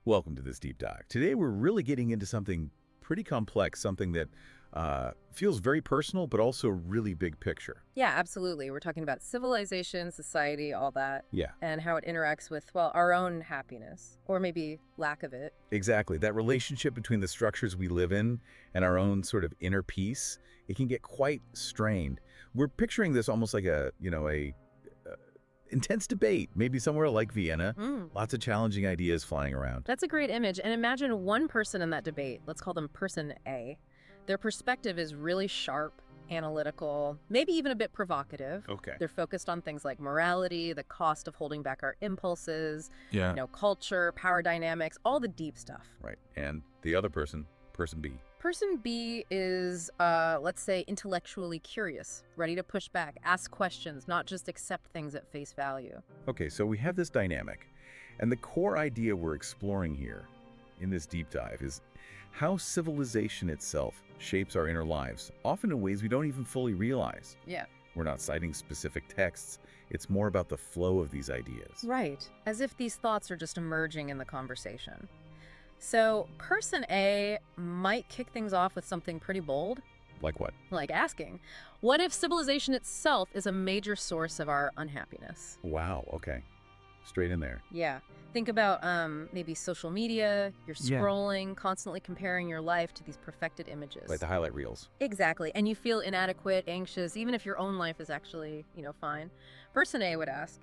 Welcome to this deep dive. Today we're really getting into something pretty complex, something that feels very personal, but also really big picture. Yeah, absolutely. We're talking about civilization, society, all that, Yeah, and how it interacts with, well, our own happiness, or maybe lack of it. exactly. That relationship between the structures we live in and our own sort of inner peace, it can get quite strained. We're picturing this almost like a intense debate, maybe somewhere like Vienna. Mm, Lots of challenging ideas flying around. that's a great image. And imagine one person in that debate, let's call them person A. Their perspective is really sharp, analytical, maybe even a bit provocative. Okay. They're focused on things like morality, the cost of holding back our impulses, Yeah. culture, power dynamics, all the deep stuff. Right. And the other person, person B. Person B is, let's say, intellectually curious, ready to push back, ask questions, not just accept things at face value. Okay, so we have this dynamic, and the core idea we're exploring here in this deep dive is how civilization itself shapes our inner lives, often in ways we don't even fully realize. Yeah. We're not citing specific texts, it's more about the flow of these ideas. Right, as if these thoughts are just emerging in the conversation. So, person A might kick things off with something pretty bold, Like what? like asking, what if civilization itself is a major source of our unhappiness? Wow, okay. Straight in there. Yeah. Think about maybe social media, you're Yeah. scrolling, constantly comparing your life to these perfected images. Like the highlight reels. Exactly. And you feel inadequate, anxious, even if your own life is actually, fine. Person A would ask,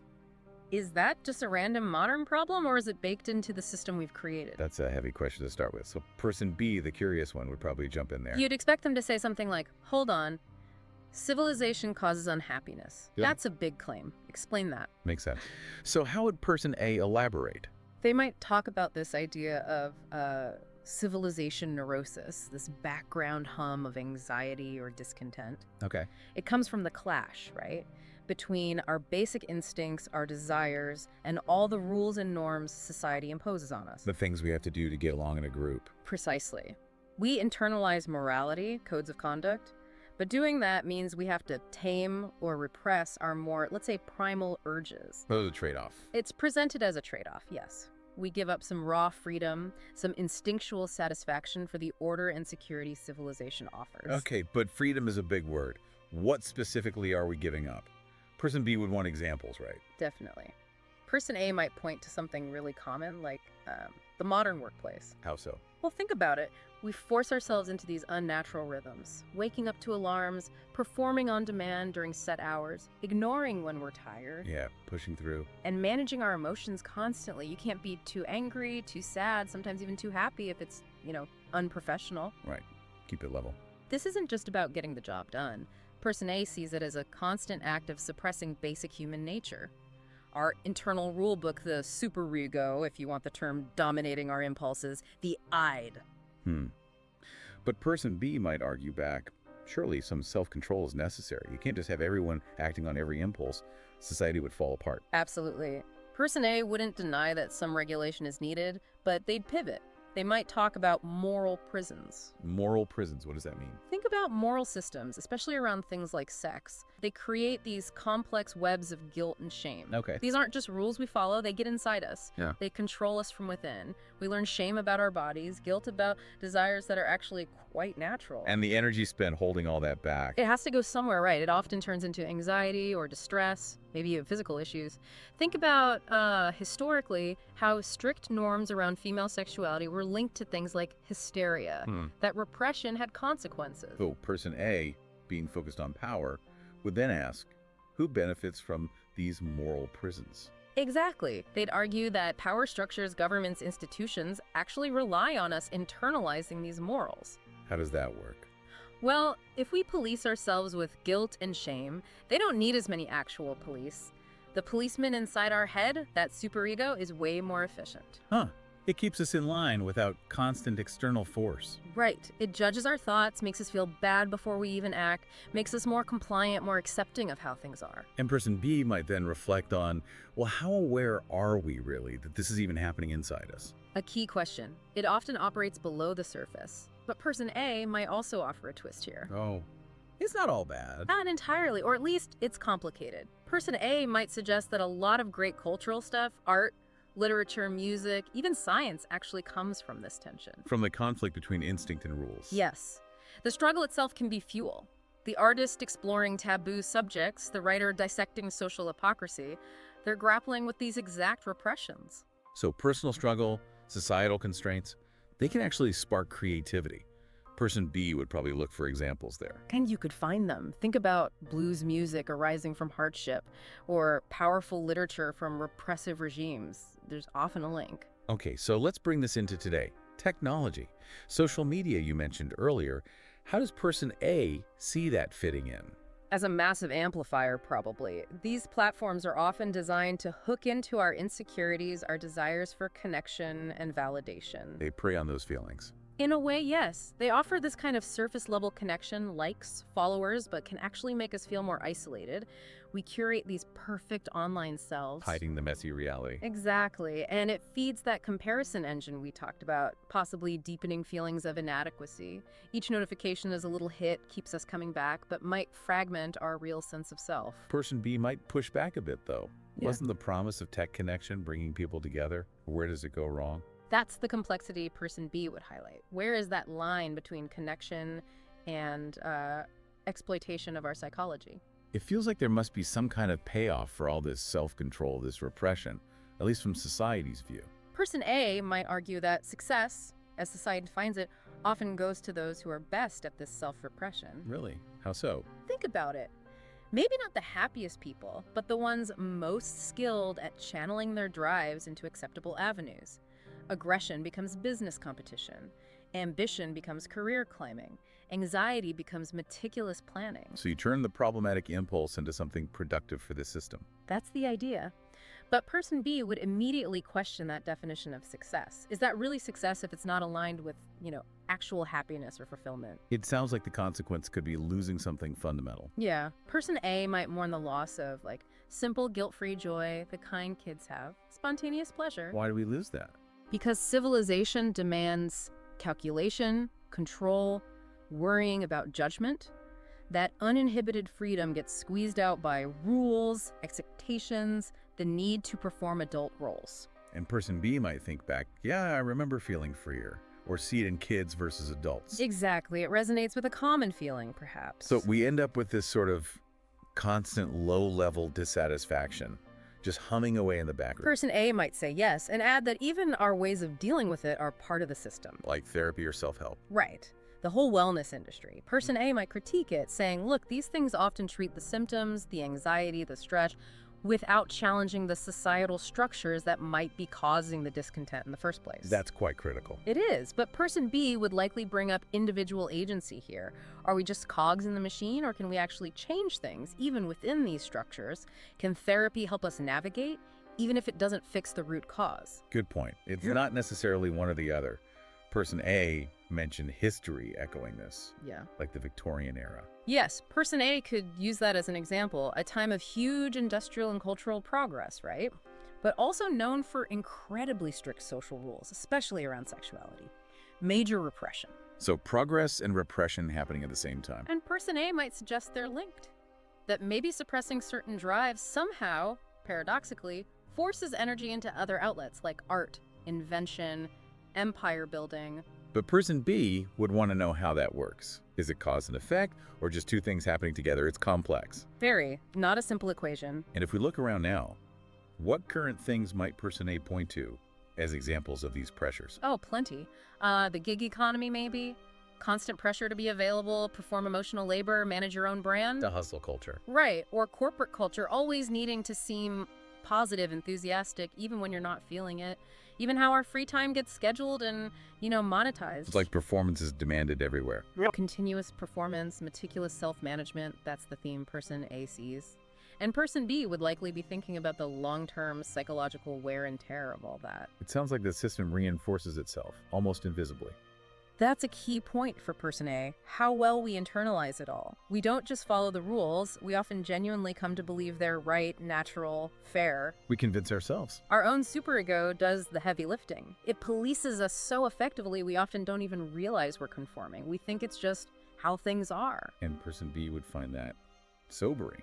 is that just a random modern problem, or is it baked into the system we've created? That's a heavy question to start with. So person B, the curious one, would probably jump in there. You'd expect them to say something like, hold on, civilization causes unhappiness. Yeah. That's a big claim. Explain that. Makes sense. So how would person A elaborate? They might talk about this idea of civilization neurosis, this background hum of anxiety or discontent. Okay. It comes from the clash, right? Between our basic instincts, our desires, and all the rules and norms society imposes on us. The things we have to do to get along in a group. Precisely. We internalize morality, codes of conduct, but doing that means we have to tame or repress our more, let's say, primal urges. Those are the trade-off. It's presented as a trade-off, yes. We give up some raw freedom, some instinctual satisfaction for the order and security civilization offers. Okay, but freedom is a big word. What specifically are we giving up? Person B would want examples, right? Definitely. Person A might point to something really common, like the modern workplace. How so? Well, think about it. We force ourselves into these unnatural rhythms, waking up to alarms, performing on demand during set hours, ignoring when we're tired, Yeah, pushing through. and managing our emotions constantly. You can't be too angry, too sad, sometimes even too happy if it's, unprofessional. Right. Keep it level. This isn't just about getting the job done. Person A sees it as a constant act of suppressing basic human nature. Our internal rule book, the superego, if you want the term dominating our impulses, the I'd. But person B might argue back, surely some self-control is necessary. You can't just have everyone acting on every impulse. Society would fall apart. Absolutely. Person A wouldn't deny that some regulation is needed, but they'd pivot. They might talk about moral prisons. Moral prisons, what does that mean? Think about moral systems, especially around things like sex. They create these complex webs of guilt and shame. Okay. These aren't just rules we follow, they get inside us. Yeah. They control us from within. We learn shame about our bodies, guilt about desires that are actually quite natural. And the energy spent holding all that back. It has to go somewhere, right? It often turns into anxiety or distress, maybe even physical issues. Think about, historically, how strict norms around female sexuality were linked to things like hysteria, that repression had consequences. So person A, being focused on power, would then ask, who benefits from these moral prisons? Exactly. They'd argue that power structures, governments, institutions actually rely on us internalizing these morals. How does that work? Well, if we police ourselves with guilt and shame, they don't need as many actual police. The policeman inside our head, that superego, is way more efficient. Huh. It keeps us in line without constant external force. Right. It judges our thoughts, makes us feel bad before we even act, makes us more compliant, more accepting of how things are. And person B might then reflect on, well, how aware are we really that this is even happening inside us? A key question. It often operates below the surface. But person A might also offer a twist here. Oh, it's not all bad. Not entirely, or at least it's complicated. Person A might suggest that a lot of great cultural stuff, art, Literature, music, even science actually comes from this tension. From the conflict between instinct and rules. Yes. The struggle itself can be fuel. The artist exploring taboo subjects, the writer dissecting social hypocrisy, they're grappling with these exact repressions. So personal struggle, societal constraints, they can actually spark creativity. Person B would probably look for examples there. And you could find them. Think about blues music arising from hardship, or powerful literature from repressive regimes. There's often a link. Okay, so let's bring this into today. Technology. Social media you mentioned earlier. How does person A see that fitting in? As a massive amplifier, probably. These platforms are often designed to hook into our insecurities, our desires for connection and validation. They prey on those feelings. In a way, yes. They offer this kind of surface-level connection, likes, followers, but can actually make us feel more isolated. We curate these perfect online selves. Hiding the messy reality. Exactly. And it feeds that comparison engine we talked about, possibly deepening feelings of inadequacy. Each notification is a little hit, keeps us coming back, but might fragment our real sense of self. Person B might push back a bit, though. Yeah. Wasn't the promise of tech connection bringing people together? Where does it go wrong? That's the complexity person B would highlight. Where is that line between connection and exploitation of our psychology? It feels like there must be some kind of payoff for all this self-control, this repression, at least from society's view. Person A might argue that success, as society defines it, often goes to those who are best at this self-repression. Really? How so? Think about it. Maybe not the happiest people, but the ones most skilled at channeling their drives into acceptable avenues. Aggression becomes business competition. Ambition becomes career climbing. Anxiety becomes meticulous planning. So you turn the problematic impulse into something productive for the system. That's the idea. But person B would immediately question that definition of success. Is that really success if it's not aligned with, actual happiness or fulfillment? It sounds like the consequence could be losing something fundamental. Yeah. Person A might mourn the loss of, simple guilt-free joy the kind kids have, spontaneous pleasure. Why do we lose that? Because civilization demands calculation, control, worrying about judgment. That uninhibited freedom gets squeezed out by rules, expectations, the need to perform adult roles. And person B might think back, yeah, I remember feeling freer, or see it in kids versus adults. Exactly. It resonates with a common feeling, perhaps. So we end up with this sort of constant low-level dissatisfaction, just humming away in the background. Person A might say yes, and add that even our ways of dealing with it are part of the system. Like therapy or self-help. Right. The whole wellness industry. Person A might critique it, saying, look, these things often treat the symptoms, the anxiety, the stress, without challenging the societal structures that might be causing the discontent in the first place. That's quite critical. It is, but person B would likely bring up individual agency here. Are we just cogs in the machine, or can we actually change things, even within these structures? Can therapy help us navigate, even if it doesn't fix the root cause? Good point. It's not necessarily one or the other. Person A mentioned history echoing this. Yeah. Like the Victorian era. Yes, person A could use that as an example, a time of huge industrial and cultural progress, right? But also known for incredibly strict social rules, especially around sexuality. Major repression. So progress and repression happening at the same time. And person A might suggest they're linked. That maybe suppressing certain drives somehow, paradoxically, forces energy into other outlets like art, invention, empire building. But person B would want to know how that works. Is it cause and effect, or just two things happening together? It's complex. Very. Not a simple equation. And if we look around now, what current things might person A point to as examples of these pressures? Oh, plenty. The gig economy, maybe. Constant pressure to be available, perform emotional labor, manage your own brand. The hustle culture. Right. Or corporate culture, always needing to seem positive, enthusiastic, even when you're not feeling it. Even how our free time gets scheduled and, monetized. It's like performance is demanded everywhere. Continuous performance, meticulous self-management, that's the theme person A sees. And person B would likely be thinking about the long-term psychological wear and tear of all that. It sounds like the system reinforces itself, almost invisibly. That's a key point for person A, how well we internalize it all. We don't just follow the rules, we often genuinely come to believe they're right, natural, fair. We convince ourselves. Our own superego does the heavy lifting. It polices us so effectively we often don't even realize we're conforming. We think it's just how things are. And person B would find that sobering.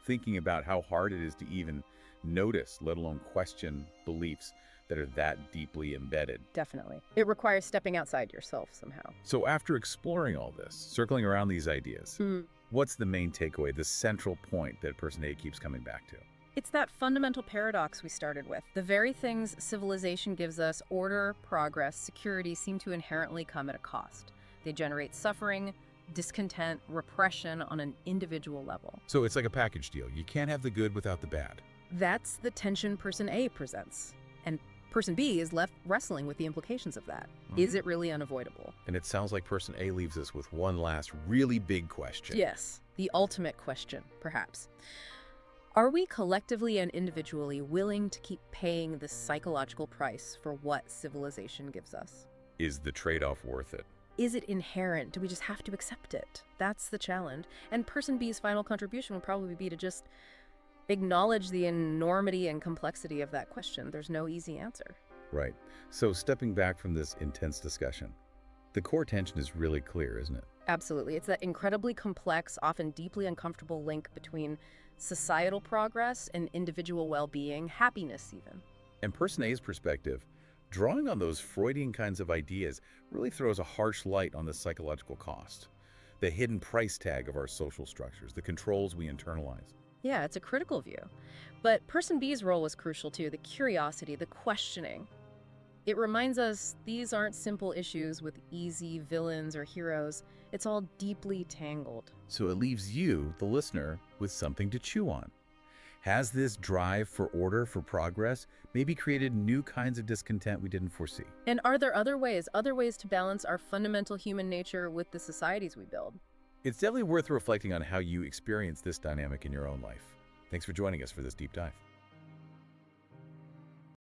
Thinking about how hard it is to even notice, let alone question, beliefs that are that deeply embedded. Definitely. It requires stepping outside yourself somehow. So after exploring all this, circling around these ideas, what's the main takeaway, the central point that person A keeps coming back to? It's that fundamental paradox we started with. The very things civilization gives us, order, progress, security, seem to inherently come at a cost. They generate suffering, discontent, repression on an individual level. So it's like a package deal. You can't have the good without the bad. That's the tension person A presents. And person B is left wrestling with the implications of that. Is it really unavoidable? And it sounds like person A leaves us with one last really big question. Yes, the ultimate question, perhaps. Are we collectively and individually willing to keep paying the psychological price for what civilization gives us? Is the trade-off worth it? Is it inherent? Do we just have to accept it? That's the challenge. And person B's final contribution would probably be to just acknowledge the enormity and complexity of that question. There's no easy answer. Right. So stepping back from this intense discussion, the core tension is really clear, isn't it? Absolutely. It's that incredibly complex, often deeply uncomfortable link between societal progress and individual well-being, happiness even. And person A's perspective, drawing on those Freudian kinds of ideas, really throws a harsh light on the psychological cost, the hidden price tag of our social structures, the controls we internalize. Yeah, it's a critical view. But person B's role was crucial too, the curiosity, the questioning. It reminds us these aren't simple issues with easy villains or heroes. It's all deeply tangled. So it leaves you, the listener, with something to chew on. Has this drive for order, for progress, maybe created new kinds of discontent we didn't foresee? And are there other ways to balance our fundamental human nature with the societies we build? It's definitely worth reflecting on how you experience this dynamic in your own life. Thanks for joining us for this deep dive.